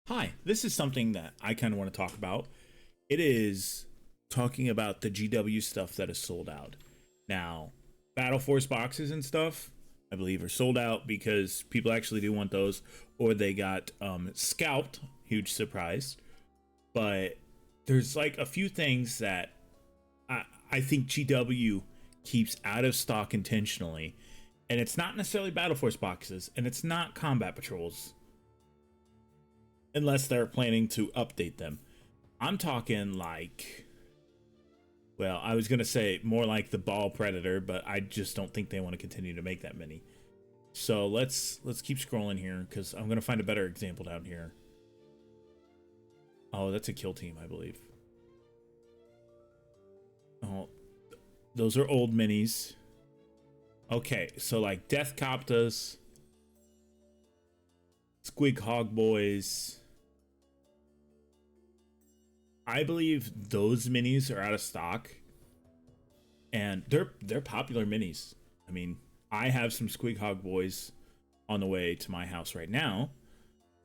Hi, this is something that I kind of want to talk about. It is talking about the GW stuff that is sold out. Now, Battle Force boxes and stuff, I believe, are sold out because people actually do want those, or they got scalped. Huge surprise. But there's like a few things that I think GW keeps out of stock intentionally. And it's not necessarily Battle Force boxes, and it's not combat patrols unless they're planning to update them. I'm talking like, well, I was gonna say more like the Ball Predator, but I just don't think they want to continue to make that many. So let's keep scrolling here because I'm gonna find a better example down here. Oh, that's a kill team, I believe. Oh, those are old minis. Okay, so like Death Coptas, Squig Hog Boys. I believe those minis are out of stock, and they're popular minis. I mean, I have some Squig Hog Boys on the way to my house right now,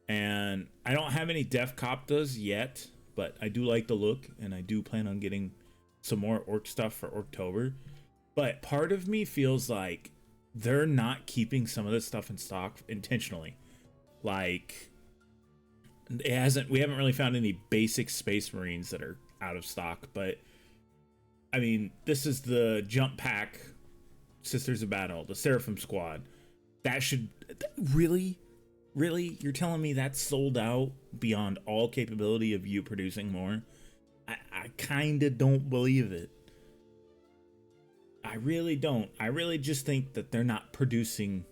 and I don't have any Def Coptas yet, but I do like the look, and I do plan on getting some more Orc stuff for October. But part of me feels like they're not keeping some of this stuff in stock intentionally. Like we haven't really found any basic Space Marines that are out of stock, but I mean, this is the jump pack Sisters of Battle, the Seraphim Squad. That should really you're telling me that's sold out beyond all capability of you producing more? I kind of don't believe it. I really don't. I really just think that they're not producing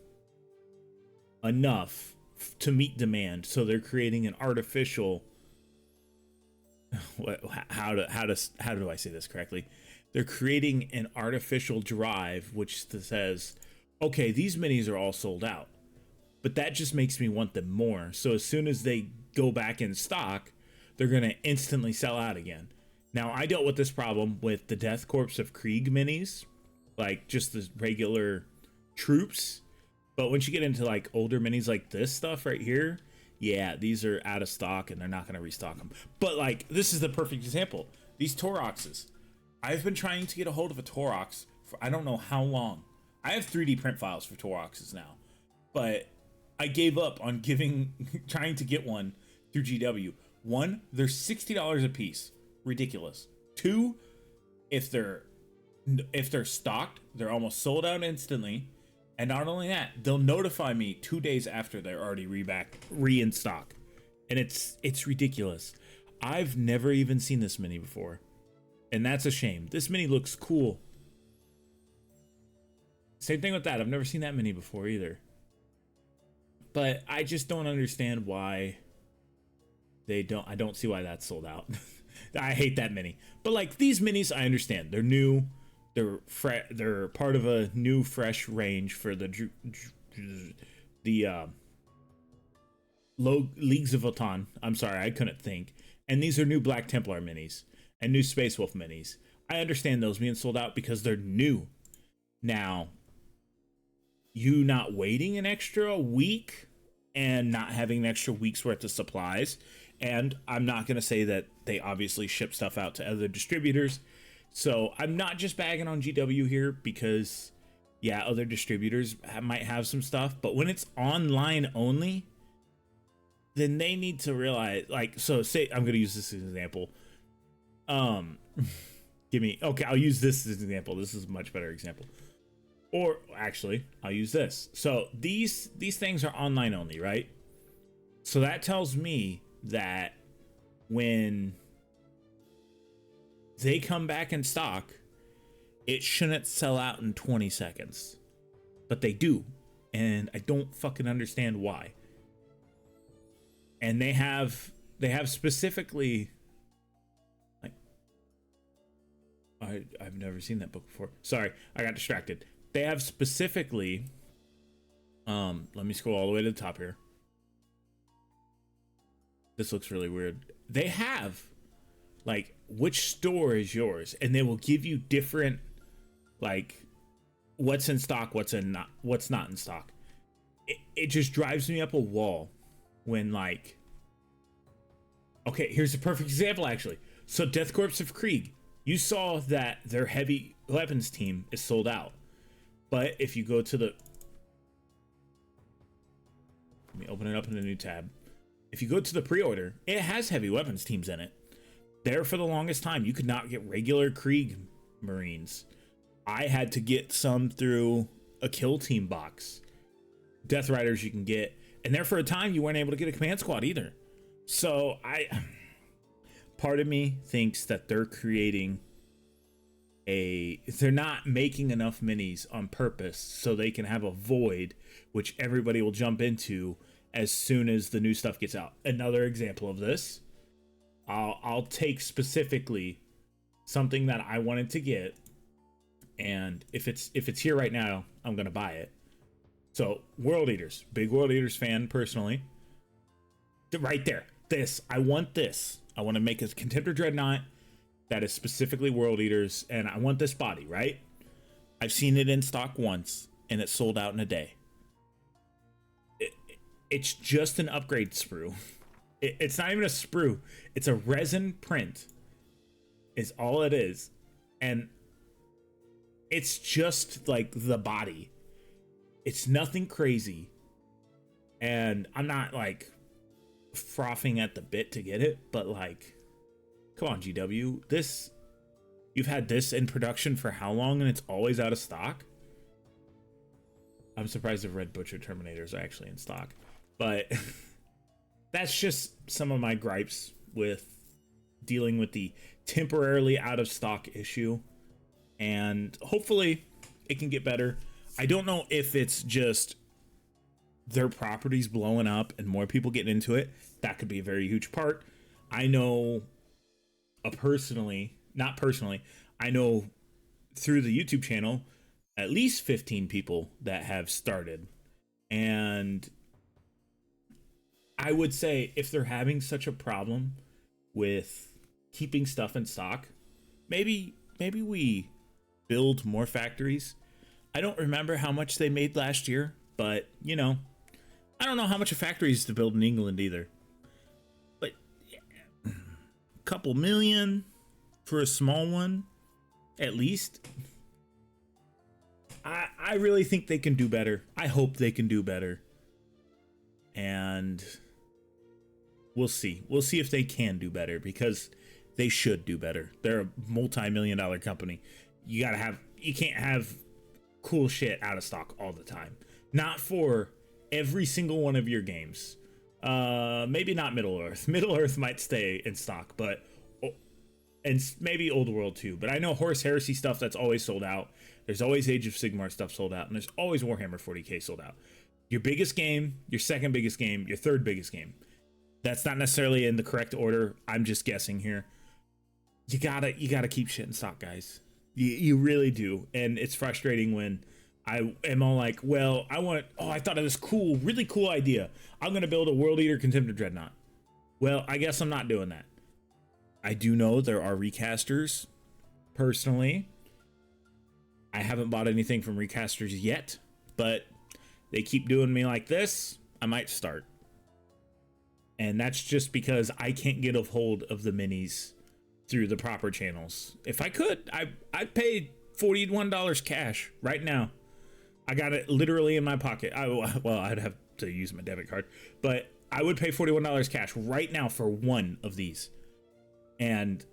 enough to meet demand, so they're creating an artificial how do I say this correctly? They're creating an artificial drive which says, okay, these minis are all sold out, but that just makes me want them more. So as soon as they go back in stock, they're gonna instantly sell out again. Now, I dealt with this problem with the Death Corps of Krieg minis, like just the regular troops. But once you get into like older minis like this stuff right here, yeah, these are out of stock and they're not going to restock them. But like, this is the perfect example. These Toroxes. I've been trying to get a hold of a Torox for I don't know how long. I have 3D print files for Toroxes now, but I gave up on trying to get one through GW. One, they're $60 a piece. Ridiculous. Two, if they're stocked, they're almost sold out instantly. And not only that, they'll notify me 2 days after they're already re in stock. And it's ridiculous. I've never even seen this mini before. And that's a shame. This mini looks cool. Same thing with that. I've never seen that mini before either. But I just don't understand why I don't see why that's sold out. I hate that mini. But like these minis, I understand. They're new. They're part of a new fresh range for the low Leagues of Votann. I'm sorry, I couldn't think. And these are new Black Templar minis and new Space Wolf minis. I understand those being sold out because they're new. Now, you not waiting an extra week and not having an extra week's worth of supplies. And I'm not going to say that they obviously ship stuff out to other distributors. So I'm not just bagging on GW here because, yeah, other distributors might have some stuff. But when it's online only, then they need to realize, like, so say I'm going to use this as an example. Okay, I'll use this as an example. This is a much better example. Or actually, I'll use this. So these things are online only, right? So that tells me that when they come back in stock, it shouldn't sell out in 20 seconds. But they do. And I don't fucking understand why. And they have specifically, like, I've never seen that book before. Sorry, I got distracted. They have specifically, let me scroll all the way to the top here. This looks really weird. They have like which store is yours, and they will give you different, like, what's in stock, what's not in stock. It just drives me up a wall when, like, Okay, here's a perfect example, actually. So, Death Corps of Krieg, you saw that their heavy weapons team is sold out. But if you go to the... Let me open it up in a new tab. If you go to the pre-order, it has heavy weapons teams in it. There for the longest time, you could not get regular Krieg Marines. I had to get some through a kill team box. Death Riders you can get. And there for a time, you weren't able to get a command squad either. So part of me thinks that they're creating they're not making enough minis on purpose so they can have a void which everybody will jump into as soon as the new stuff gets out. Another example of this, I'll take specifically something that I wanted to get, and if it's here right now, I'm gonna buy it. So World Eaters, big World Eaters fan personally. Right there, I want this. I want to make a Contemptor Dreadnought that is specifically World Eaters, and I want this body, right? I've seen it in stock once, and it sold out in a day. It's just an upgrade sprue. It's not even a sprue. It's a resin print is all it is. And it's just like the body. It's nothing crazy. And I'm not like frothing at the bit to get it, but like, come on, GW. You've had this in production for how long and it's always out of stock? I'm surprised if Red Butcher Terminators are actually in stock. But that's just some of my gripes with dealing with the temporarily out of stock issue. And hopefully it can get better. I don't know if it's just their properties blowing up and more people getting into it. That could be a very huge part. I know I know through the YouTube channel, at least 15 people that have started. And I would say if they're having such a problem with keeping stuff in stock, maybe we build more factories. I don't remember how much they made last year, but you know, I don't know how much a factory is to build in England either. But a couple million for a small one, at least. I really think they can do better. I hope they can do better. And we'll see. We'll see if they can do better, because they should do better. They're a multi-million-dollar company. You can't have cool shit out of stock all the time. Not for every single one of your games. Maybe not Middle Earth. Middle Earth might stay in stock, but and maybe Old World too. But I know Horus Heresy stuff that's always sold out. There's always Age of Sigmar stuff sold out, and there's always Warhammer 40k sold out. Your biggest game, your second biggest game, your third biggest game. That's not necessarily in the correct order. I'm just guessing here. You gotta keep shit in stock, guys. You really do. And it's frustrating when I am all like, well, I thought of this really cool idea. I'm gonna build a World Eater Contemptor Dreadnought. Well, I guess I'm not doing that. I do know there are recasters. Personally, I haven't bought anything from recasters yet, but they keep doing me like this, I might start. And that's just because I can't get a hold of the minis through the proper channels. If I could, I'd pay $41 cash right now. I got it literally in my pocket. I'd have to use my debit card, but I would pay $41 cash right now for one of these. And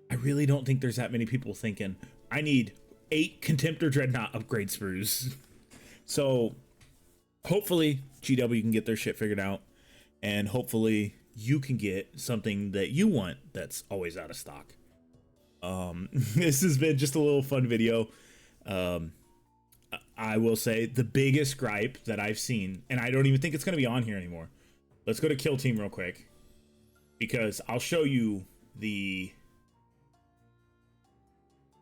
I really don't think there's that many people thinking, I need 8 Contemptor Dreadnought upgrade sprues. So hopefully GW can get their shit figured out, and hopefully you can get something that you want that's always out of stock. This has been just a little fun video. I will say the biggest gripe that I've seen, and I don't even think it's going to be on here anymore. Let's go to Kill Team real quick, because I'll show you the...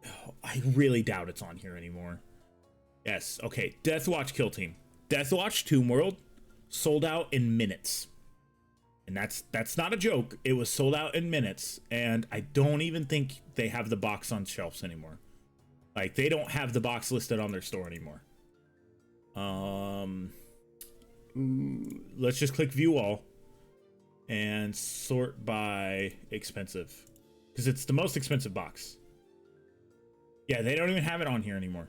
Oh, I really doubt it's on here anymore. Yes, okay. Deathwatch Kill Team. Deathwatch Tomb World sold out in minutes. And that's not a joke. It was sold out in minutes, and I don't even think they have the box on shelves anymore. Like, they don't have the box listed on their store anymore. Let's just click view all. and sort by expensive, because it's the most expensive box. Yeah, they don't even have it on here anymore.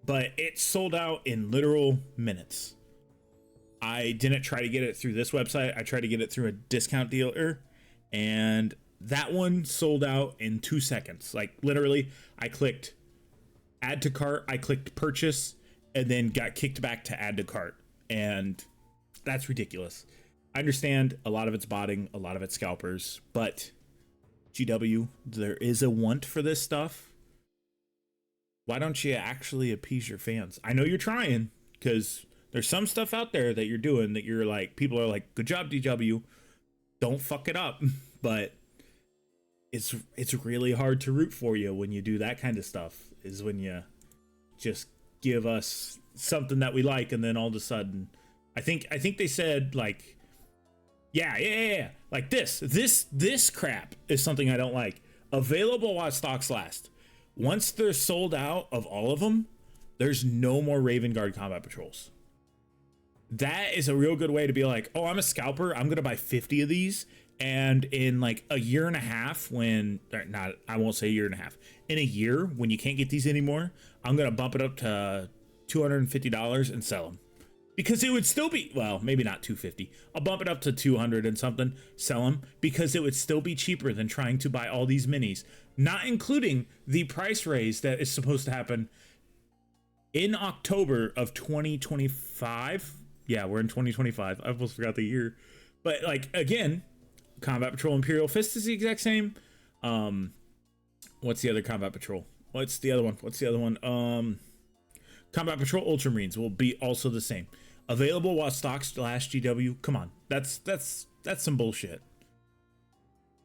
But it sold out in literal minutes. I didn't try to get it through this website. I tried to get it through a discount dealer, and that one sold out in 2 seconds. Like literally, I clicked add to cart, I clicked purchase, and then got kicked back to add to cart. And that's ridiculous. I understand a lot of it's botting, a lot of it's scalpers, but GW, there is a want for this stuff. Why don't you actually appease your fans? I know you're trying, because there's some stuff out there that you're doing that you're like, people are like, good job, DW. Don't fuck it up. But it's really hard to root for you when you do that kind of stuff, is when you just give us something that we like, and then all of a sudden, I think they said like, yeah, like this crap is something I don't like. Available while stocks last. Once they're sold out of all of them, there's no more Raven Guard combat patrols. That is a real good way to be like, oh, I'm a scalper, I'm gonna buy 50 of these, and in like a year and a half, when I won't say a year and a half, in a year when you can't get these anymore, I'm gonna bump it up to $250 and sell them, because it would still be, well, maybe not 250, I'll bump it up to 200 and something, sell them, because it would still be cheaper than trying to buy all these minis, not including the price raise that is supposed to happen in October of 2025. Yeah, we're in 2025. I almost forgot the year. But like, again, Combat Patrol Imperial Fist is the exact same. What's the other Combat Patrol? What's the other one? Combat Patrol Ultramarines will be also the same. Available while stocks last, GW. Come on. That's some bullshit.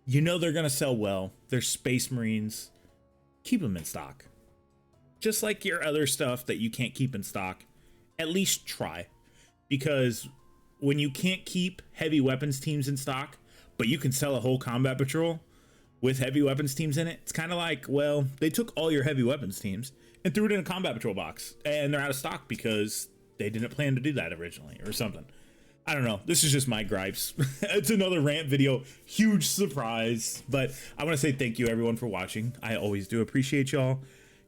You know they're gonna sell well. They're Space Marines. Keep them in stock. Just like your other stuff that you can't keep in stock, at least try. Because when you can't keep heavy weapons teams in stock, but you can sell a whole combat patrol with heavy weapons teams in it, it's kind of like, well, they took all your heavy weapons teams and threw it in a combat patrol box, and they're out of stock because they didn't plan to do that originally or something. I don't know. This is just my gripes. It's another rant video. Huge surprise. But I want to say thank you, everyone, for watching. I always do appreciate y'all.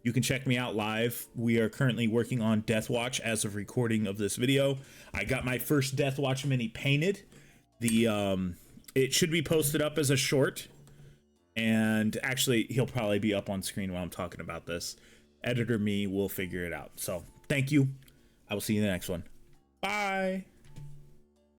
You can check me out live. We are currently working on Death Watch as of recording of this video. I got my first Death Watch mini painted. It should be posted up as a short. And actually, he'll probably be up on screen while I'm talking about this. Editor me will figure it out. So thank you. I will see you in the next one. Bye.